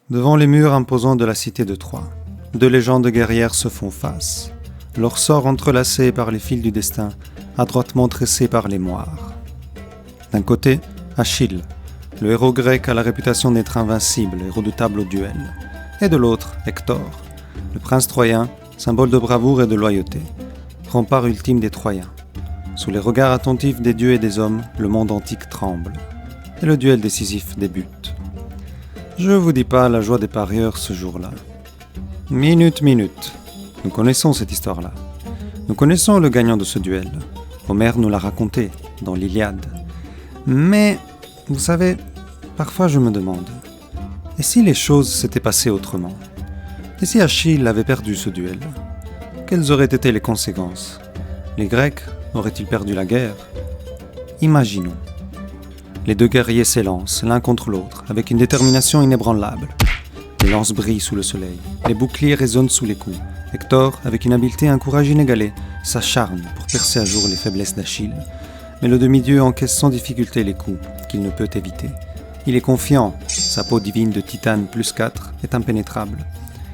Devant les murs imposants de la cité de Troie, deux légendes guerrières se font face, leurs sorts entrelacés par les fils du destin, adroitement tressés par les moires. D'un côté, Achille, le héros grec à la réputation d'être invincible et redoutable au duel, et de l'autre, Hector, le prince troyen, symbole de bravoure et de loyauté, rempart ultime des Troyens. Sous les regards attentifs des dieux et des hommes, le monde antique tremble, et le duel décisif débute. Je vous dis pas la joie des parieurs ce jour-là. Minute. Nous connaissons cette histoire-là. Nous connaissons le gagnant de ce duel. Homère nous l'a raconté dans l'Iliade. Mais, vous savez, parfois je me demande, et si les choses s'étaient passées autrement? Et si Achille avait perdu ce duel? Quelles auraient été les conséquences? Les Grecs auraient-ils perdu la guerre? Imaginons. Les deux guerriers s'élancent l'un contre l'autre avec une détermination inébranlable. Les lances brillent sous le soleil, les boucliers résonnent sous les coups. Hector, avec une habileté et un courage inégalés, s'acharne pour percer à jour les faiblesses d'Achille. Mais le demi-dieu encaisse sans difficulté les coups qu'il ne peut éviter. Il est confiant, sa peau divine de titane plus 4 est impénétrable,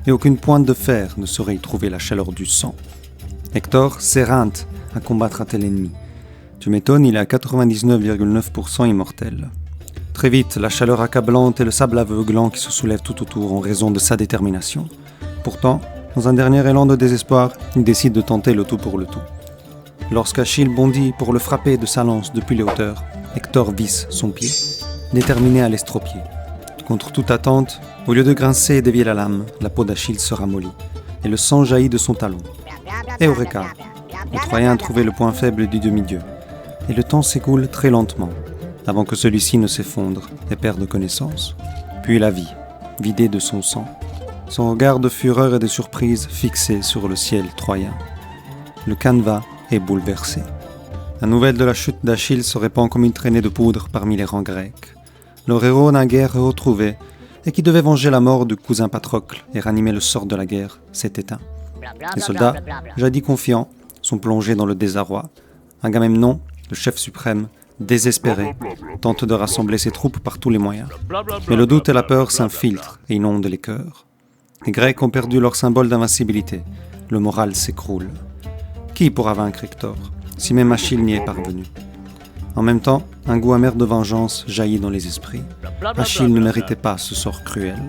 et aucune pointe de fer ne saurait y trouver la chaleur du sang. Hector s'éreinte à combattre un tel ennemi. Tu m'étonnes, il est à 99,9% immortel. Très vite, la chaleur accablante et le sable aveuglant qui se soulèvent tout autour en raison de sa détermination. Pourtant, dans un dernier élan de désespoir, il décide de tenter le tout pour le tout. Lorsqu'Achille bondit pour le frapper de sa lance depuis les hauteurs, Hector visse son pied, déterminé à l'estropier. Contre toute attente, au lieu de grincer et dévier la lame, la peau d'Achille se ramollit, et le sang jaillit de son talon. Et Eureka, le Troyen a trouvé le point faible du demi-dieu. Et le temps s'écoule très lentement, avant que celui-ci ne s'effondre et perde connaissance. Puis la vie, vidée de son sang, son regard de fureur et de surprise fixé sur le ciel troyen. Le canevas est bouleversé. La nouvelle de la chute d'Achille se répand comme une traînée de poudre parmi les rangs grecs. Leur héros naguère retrouvé, et qui devait venger la mort du cousin Patrocle et ranimer le sort de la guerre, s'est éteint. Les soldats, jadis confiants, sont plongés dans le désarroi. Agamemnon, le chef suprême, désespéré, tente de rassembler ses troupes par tous les moyens. Mais le doute et la peur s'infiltrent et inondent les cœurs. Les Grecs ont perdu leur symbole d'invincibilité. Le moral s'écroule. Qui pourra vaincre Hector, si même Achille n'y est parvenu? En même temps, un goût amer de vengeance jaillit dans les esprits. Achille ne méritait pas ce sort cruel.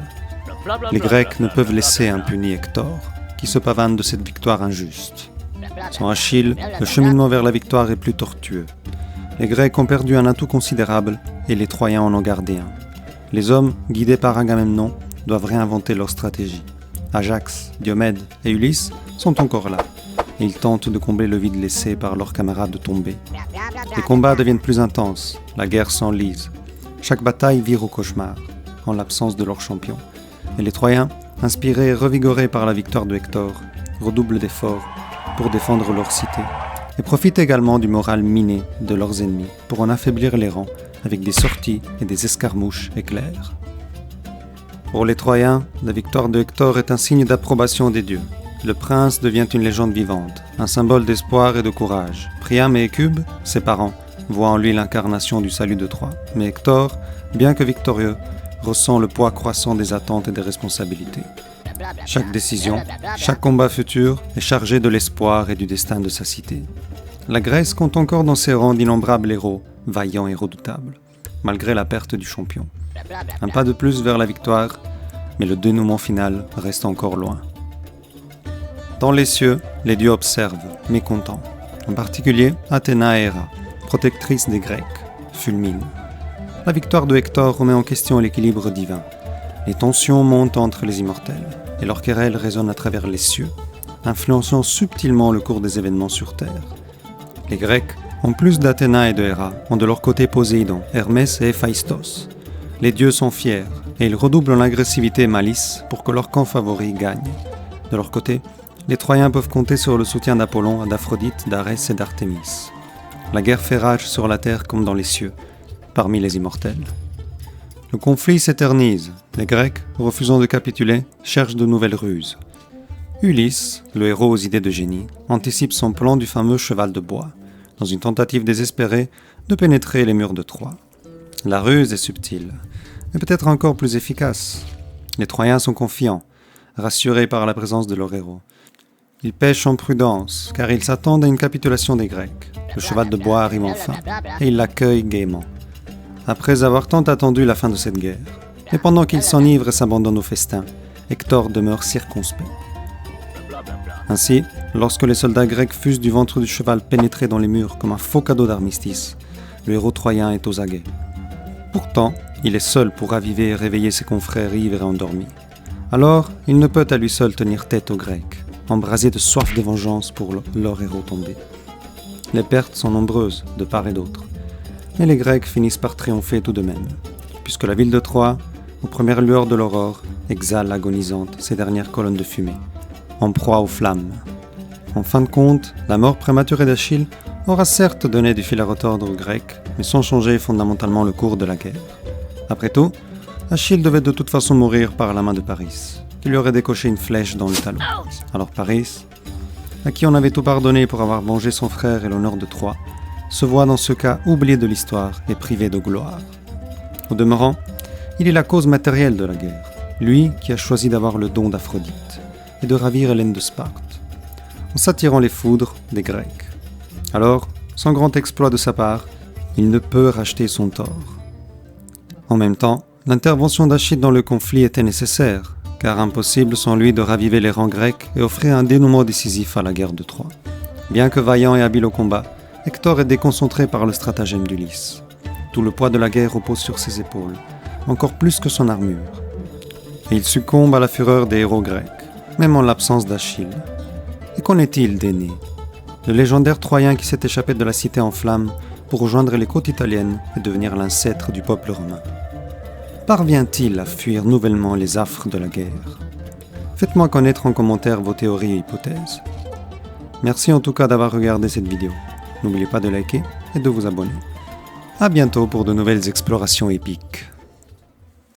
Les Grecs ne peuvent laisser impuni Hector, qui se pavane de cette victoire injuste. Sans Achille, le cheminement vers la victoire est plus tortueux. Les Grecs ont perdu un atout considérable et les Troyens en ont gardé un. Les hommes, guidés par Agamemnon, doivent réinventer leur stratégie. Ajax, Diomède et Ulysse sont encore là, et ils tentent de combler le vide laissé par leurs camarades tombés. Les combats deviennent plus intenses, la guerre s'enlise. Chaque bataille vire au cauchemar, en l'absence de leur champion. Et les Troyens, inspirés et revigorés par la victoire de Hector, redoublent d'efforts pour défendre leur cité, et profitent également du moral miné de leurs ennemis pour en affaiblir les rangs avec des sorties et des escarmouches éclairs. Pour les Troyens, la victoire de Hector est un signe d'approbation des dieux. Le prince devient une légende vivante, un symbole d'espoir et de courage. Priam et Hécube, ses parents, voient en lui l'incarnation du salut de Troie. Mais Hector, bien que victorieux, ressent le poids croissant des attentes et des responsabilités. Chaque décision, chaque combat futur est chargé de l'espoir et du destin de sa cité. La Grèce compte encore dans ses rangs d'innombrables héros, vaillants et redoutables, malgré la perte du champion. Un pas de plus vers la victoire, mais le dénouement final reste encore loin. Dans les cieux, les dieux observent, mécontents. En particulier, Athéna et Héra, protectrice des Grecs, fulminent. La victoire de Hector remet en question l'équilibre divin. Les tensions montent entre les immortels, et leur querelle résonne à travers les cieux, influençant subtilement le cours des événements sur Terre. Les Grecs, en plus d'Athéna et de Héra, ont de leur côté Poséidon, Hermès et Héphaïstos. Les dieux sont fiers, et ils redoublent en agressivité et malice pour que leur camp favori gagne. De leur côté, les Troyens peuvent compter sur le soutien d'Apollon, d'Aphrodite, d'Arès et d'Artémis. La guerre fait rage sur la terre comme dans les cieux, parmi les immortels. Le conflit s'éternise. Les Grecs, refusant de capituler, cherchent de nouvelles ruses. Ulysse, le héros aux idées de génie, anticipe son plan du fameux cheval de bois, dans une tentative désespérée de pénétrer les murs de Troie. La ruse est subtile, mais peut-être encore plus efficace. Les Troyens sont confiants, rassurés par la présence de leur héros. Ils pêchent en prudence, car ils s'attendent à une capitulation des Grecs. Le cheval de bois arrive enfin, et ils l'accueillent gaiement. Après avoir tant attendu la fin de cette guerre, et pendant qu'ils s'enivrent et s'abandonnent au festin, Hector demeure circonspect. Ainsi, lorsque les soldats grecs fusent du ventre du cheval pénétrer dans les murs comme un faux cadeau d'armistice, le héros troyen est aux aguets. Pourtant, il est seul pour raviver et réveiller ses confrères ivres et endormis. Alors, il ne peut à lui seul tenir tête aux Grecs, embrasés de soif de vengeance pour leur héros tombé. Les pertes sont nombreuses, de part et d'autre, mais les Grecs finissent par triompher tout de même, puisque la ville de Troie, aux premières lueurs de l'aurore, exhale agonisante ses dernières colonnes de fumée, en proie aux flammes. En fin de compte, la mort prématurée d'Achille aura certes donné du fil à retordre aux Grecs, mais sans changer fondamentalement le cours de la guerre. Après tout, Achille devait de toute façon mourir par la main de Paris, qui lui aurait décoché une flèche dans le talon. Alors Paris, à qui on avait tout pardonné pour avoir vengé son frère et l'honneur de Troie, se voit dans ce cas oublié de l'histoire et privé de gloire. Au demeurant, il est la cause matérielle de la guerre, lui qui a choisi d'avoir le don d'Aphrodite et de ravir Hélène de Sparte, en s'attirant les foudres des Grecs. Alors, sans grand exploit de sa part, il ne peut racheter son tort. En même temps, l'intervention d'Achille dans le conflit était nécessaire, car impossible sans lui de raviver les rangs grecs et offrir un dénouement décisif à la guerre de Troie. Bien que vaillant et habile au combat, Hector est déconcentré par le stratagème d'Ulysse. Tout le poids de la guerre repose sur ses épaules, encore plus que son armure. Et il succombe à la fureur des héros grecs, même en l'absence d'Achille. Et qu'en est-il d'Énée, le légendaire Troyen qui s'est échappé de la cité en flammes pour rejoindre les côtes italiennes et devenir l'ancêtre du peuple romain? Parvient-il à fuir nouvellement les affres de la guerre? Faites-moi connaître en commentaire vos théories et hypothèses. Merci en tout cas d'avoir regardé cette vidéo. N'oubliez pas de liker et de vous abonner. À bientôt pour de nouvelles explorations épiques.